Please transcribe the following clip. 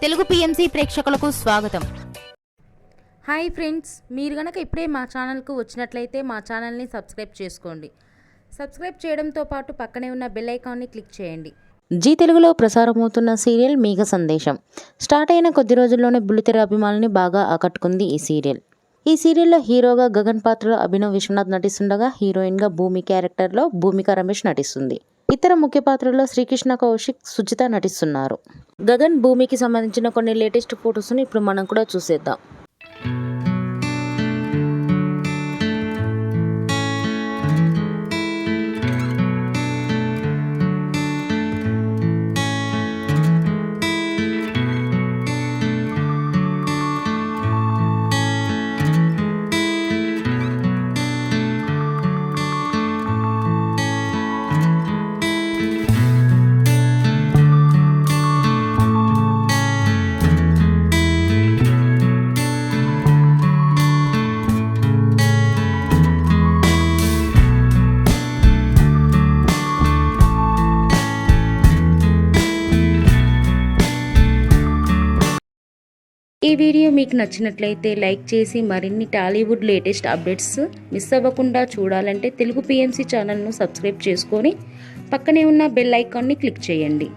Telugu PMC ప్రేక్షకులకు స్వాగతం. Hi friends, మీరు గనక ఇప్పుడే మా ఛానల్కు వచ్చినట్లయితే మా ఛానల్ని సబ్స్క్రైబ్ చేసుకోండి. సబ్స్క్రైబ్ చేయడంతో పాటు పక్కనే ఉన్న బెల్ ఐకాన్ని క్లిక్ చేయండి. జీ తెలుగులో ప్రసారమవుతున్న సీరియల్ మేఘ సందేశం స్టార్ట్ అయిన కొద్ది రోజుల్లోనే బుల్లితెర అభిమానుల్ని బాగా ఆకట్టుకుంది ఈ సీరియల్. ఈ సీరియల్లో హీరోగా గగన్ పాత్రలో అభినవ్ విశ్వనాథ్ నటిస్తుండగా హీరోయిన్గా భూమి క్యారెక్టర్లో భూమిక రమేష్ నటిస్తుంది. ఇతర ముఖ్య పాత్రల్లో శ్రీకృష్ణ కౌశిక్, సుజిత నటిస్తున్నారు. గగన్ భూమికి సంబంధించిన కొన్ని లేటెస్ట్ ఫొటోస్ని ఇప్పుడు మనం కూడా చూసేద్దాం. ఈ వీడియో మీకు నచ్చినట్లయితే లైక్ చేసి మరిన్ని టాలీవుడ్ లేటెస్ట్ అప్డేట్స్ మిస్ అవ్వకుండా చూడాలంటే తెలుగు పిఎంసి ఛానల్ను సబ్స్క్రైబ్ చేసుకొని పక్కనే ఉన్న బెల్ ఐకాన్ని క్లిక్ చేయండి.